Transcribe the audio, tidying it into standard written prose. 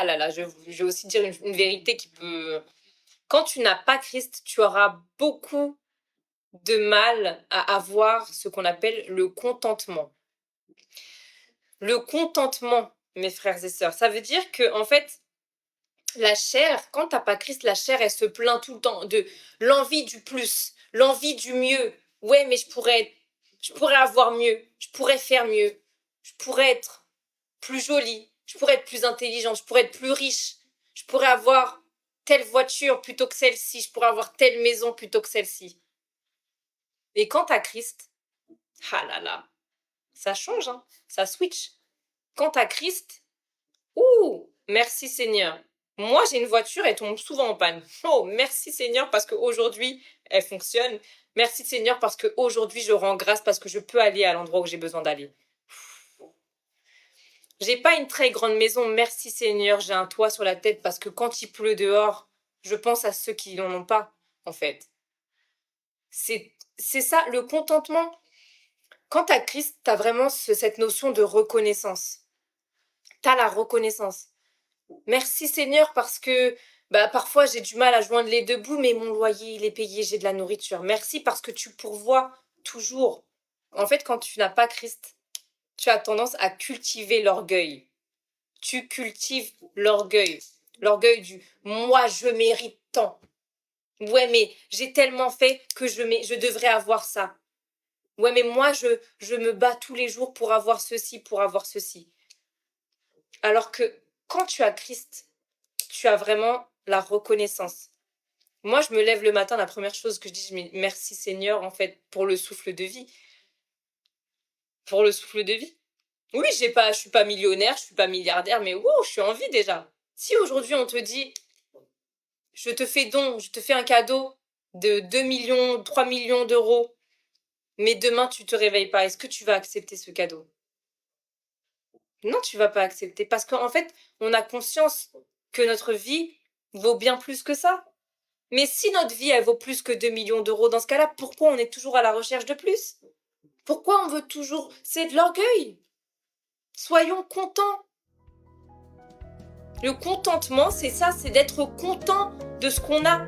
Ah là là, je vais aussi dire une vérité qui peut... Quand tu n'as pas Christ, tu auras beaucoup de mal à avoir ce qu'on appelle le contentement. Le contentement, mes frères et sœurs, ça veut dire que, en fait, la chair, quand t'as pas Christ, la chair, elle se plaint tout le temps de l'envie du plus, l'envie du mieux. Ouais, mais je pourrais avoir mieux, je pourrais faire mieux, je pourrais être plus jolie, je pourrais être plus intelligente, je pourrais être plus riche, je pourrais avoir telle voiture plutôt que celle-ci, je pourrais avoir telle maison plutôt que celle-ci. Et quand t'as Christ, ah là là, ça change, hein, ça switch. Quand t'as Christ, ouh, merci Seigneur. Moi, j'ai une voiture, elle tombe souvent en panne. Oh, merci Seigneur parce qu'aujourd'hui, elle fonctionne. Merci Seigneur parce qu'aujourd'hui, je rends grâce parce que je peux aller à l'endroit où j'ai besoin d'aller. J'ai pas une très grande maison, merci Seigneur, j'ai un toit sur la tête parce que quand il pleut dehors, je pense à ceux qui n'en ont pas, en fait. C'est ça, le contentement. Quand t'as Christ, t'as vraiment cette notion de reconnaissance. T'as la reconnaissance. Merci Seigneur parce que bah, parfois j'ai du mal à joindre les deux bouts, mais mon loyer il est payé, j'ai de la nourriture. Merci parce que tu pourvois toujours. En fait, quand tu n'as pas Christ, tu as tendance à cultiver l'orgueil. Tu cultives l'orgueil. L'orgueil du moi je mérite tant. Ouais, mais j'ai tellement fait que je devrais avoir ça. Ouais, mais moi je me bats tous les jours pour avoir ceci, pour avoir ceci. Alors que quand tu as Christ, tu as vraiment la reconnaissance. Moi, je me lève le matin, la première chose que je dis, je dis merci Seigneur, en fait, pour le souffle de vie. Pour le souffle de vie. Oui, je suis pas millionnaire, je suis pas milliardaire, mais wow, je suis en vie déjà. Si aujourd'hui on te dit, je te fais don, je te fais un cadeau de 2 millions, 3 millions d'euros, mais demain tu te réveilles pas, est-ce que tu vas accepter ce cadeau? Non, tu vas pas accepter parce qu'en fait, on a conscience que notre vie vaut bien plus que ça. Mais si notre vie, elle vaut plus que 2 millions d'euros, dans ce cas-là, pourquoi on est toujours à la recherche de plus? Pourquoi on veut toujours... C'est de l'orgueil. Soyons contents. Le contentement, c'est ça, c'est d'être content de ce qu'on a.